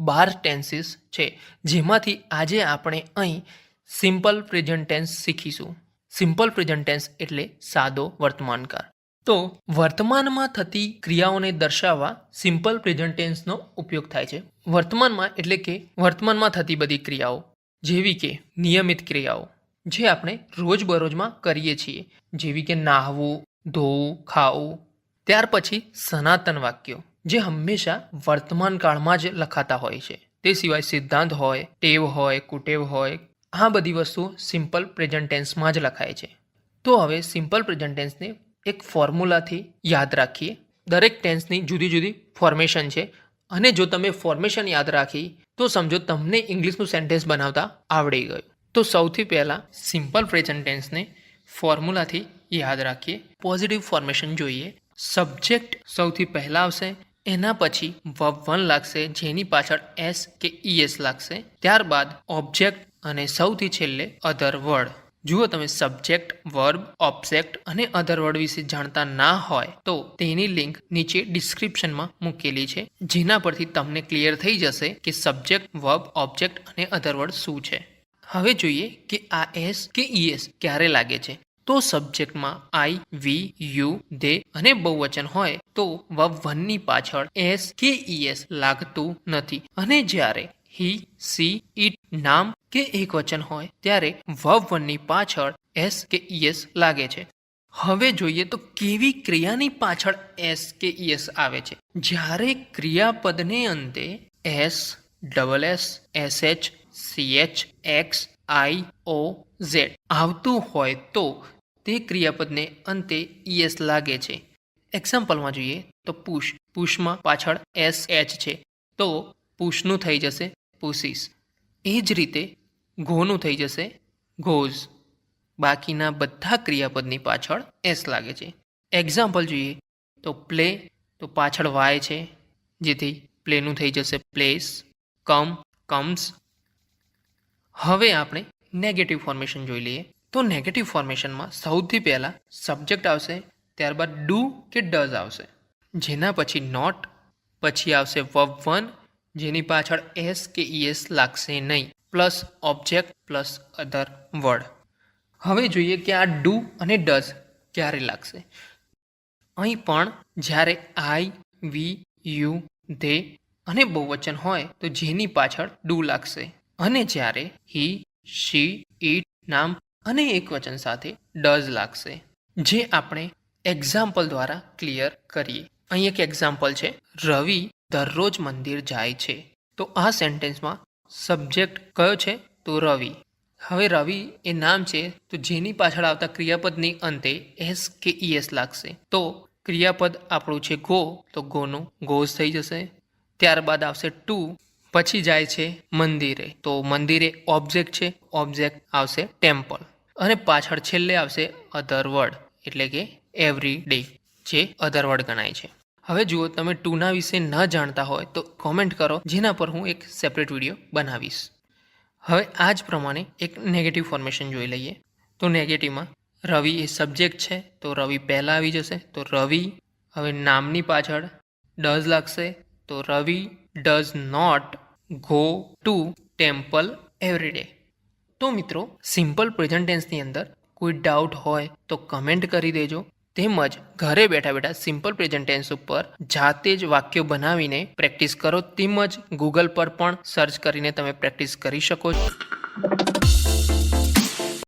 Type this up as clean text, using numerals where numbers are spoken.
12 tenses છે, જેમાંથી આજે આપણે અહીં સિમ્પલ પ્રેઝન્ટ ટેન્સ શીખીશું. સિમ્પલ પ્રેઝન્ટ ટેન્સ એટલે સાદો વર્તમાનકાળ. તો વર્તમાનમાં થતી ક્રિયાઓને દર્શાવવા સિમ્પલ પ્રેઝન્ટ ટેન્સનો ઉપયોગ થાય છે. વર્તમાનમાં એટલે કે વર્તમાનમાં થતી બધી ક્રિયાઓ, જેવી કે નિયમિત ક્રિયાઓ જે આપણે રોજબરોજમાં કરીએ છીએ, જેવી કે નાહવું, ધોવું, ખાવું. ત્યાર પછી સનાતન વાક્યો જે હંમેશા વર્તમાન કાળમાં જ લખાતા હોય છે. તે સિવાય સિદ્ધાંત હોય, ટેવ હોય, કુટેવ હોય, આ બધી વસ્તુઓ સિમ્પલ પ્રેઝન્ટ ટેન્સમાં જ લખાય છે. તો હવે સિમ્પલ પ્રેઝન્ટ ટેન્સને એક ફોર્મ્યુલાથી યાદ રાખીએ. દરેક ટેન્સની જુદી જુદી ફોર્મેશન છે, અને જો તમે ફોર્મેશન યાદ રાખી તો સમજો તમને ઇંગ્લિશનું સેન્ટેન્સ બનાવતા આવડી ગયું. તો સૌથી પહેલાં સિમ્પલ પ્રેઝન્ટ ટેન્સને ફોર્મ્યુલાથી યાદ રાખીએ. પોઝિટિવ ફોર્મેશન જોઈએ. સબ્જેક્ટ સૌથી પહેલાં આવશે, એના પછી વર્બ 1 લાગશે, જેની પાછળ એસ કે ઈએસ લાગશે. ત્યારબાદ ઓબ્જેક્ટ અને સૌથી છેલ્લે અધર વર્ડ. જુઓ, તમે સબ્જેક્ટ, વર્બ, ઓબ્જેક્ટ અને અધર વર્ડ વિશે જાણતા ના હોય તો તેની લિંક નીચે ડિસ્ક્રિપ્શનમાં મૂકેલી છે, જેના પરથી તમને ક્લિયર થઈ જશે કે સબ્જેક્ટ, વર્બ, ઓબ્જેક્ટ અને અધર વર્ડ શું છે. હવે જોઈએ કે આ એસ કે ઈએસ ક્યારે લાગે છે. તો સબ્જેક્ટમાં આઈ, વી, યુ, દે અને બહુવચન હોય તો વર્બ 1 ની પાછળ એસ કે ઈએસ લાગતું નથી, અને જ્યારે હી, સી, ઇટ નામ કે એકવચન હોય ત્યારે વર્બ 1 ની પાછળ એસ કે ઈએસ લાગે છે. હવે જોઈએ તો કેવી ક્રિયાની પાછળ એસ કે ઈએસ આવે છે. જ્યારે ક્રિયાપદને અંતે S, double S, SH, CH, X, I, O, Z આવતું હોય તો તે ક્રિયાપદને અંતે ઈએસ લાગે છે. એક્ઝામ્પલમાં જોઈએ તો પુશ. પુશમાં પાછળ એસ એચ છે, તો પુશનું થઈ જશે પુશીસ. એ જ રીતે ગોનું થઈ જશે ગોઝ. બાકીના બધા ક્રિયાપદની પાછળ એસ લાગે છે. એક્ઝામ્પલ જોઈએ તો પ્લે, તો પાછળ વાય છે, જેથી પ્લેનું થઈ જશે પ્લેસ. કમ, કમ્સ. હવે આપણે નેગેટિવ ફોર્મેશન જોઈ લઈએ. તો નેગેટિવ ફોર્મેશનમાં સૌથી પહેલાં સબ્જેક્ટ આવશે, ત્યારબાદ ડુ કે ડઝ આવશે, જેના પછી નોટ, પછી આવશે વર્બ 1 જેની પાછળ એસ કે ઈએસ લાગશે નહીં, પ્લસ ઓબ્જેક્ટ પ્લસ અધર વર્ડ. હવે જોઈએ કે આ ડુ અને ડઝ ક્યારે લાગશે. અહીં પણ જ્યારે આઈ, વી, યુ, ધે અને બહુવચન હોય તો જેની પાછળ ડુ લાગશે, અને જ્યારે હી, શી, ઇટ નામ અને એકવચન સાથે ડઝ લાગશે, જે આપણે એક્ઝામ્પલ દ્વારા ક્લિયર કરીએ. અહીં એક એક્ઝામ્પલ છે, રવિ દરરોજ મંદિર જાય છે. તો આ સેન્ટેન્સમાં સબ્જેક્ટ કયો છે તો રવિ. હવે રવિ એ નામ છે, તો જેની પાછળ આવતા ક્રિયાપદની અંતે એસ કે ઈએસ લાગશે. તો ક્રિયાપદ આપણું છે ગો, તો ગોનું ગોઝ થઈ જશે. ત્યારબાદ આવશે ટુ, પછી જાય છે મંદિરે, તો મંદિરે ઓબ્જેક્ટ છે, ઓબ્જેક્ટ આવશે ટેમ્પલ. અને પાછળ છેલ્લે આવશે અધર વર્ડ, એટલે કે એવરી ડે, જે અધર વર્ડ ગણાય છે. હવે જુઓ, તમે ટુના વિશે ન જાણતા હોય તો કોમેન્ટ કરો, જેના પર હું એક સેપરેટ વિડીયો બનાવીશ. હવે આ જ પ્રમાણે એક નેગેટિવ ફોર્મેશન જોઈ લઈએ. તો નેગેટિવમાં રવિ એ સબ્જેક્ટ છે, તો રવિ પહેલાં આવી જશે, તો રવિ. હવે નામની પાછળ ડઝ લાગશે, તો Ravi does not go to temple every day. તો મિત્રો, સિમ્પલ પ્રેઝન્ટ ટેન્સની અંદર કોઈ ડાઉટ હોય તો કમેન્ટ કરી દેજો. તેમજ ઘરે બેઠા બેઠા સિમ્પલ પ્રેઝન્ટ ટેન્સ ઉપર જાતે જ વાક્યો બનાવીને પ્રેક્ટિસ કરો, તેમજ ગૂગલ પર પણ સર્ચ કરીને તમે પ્રેક્ટિસ કરી શકો છો.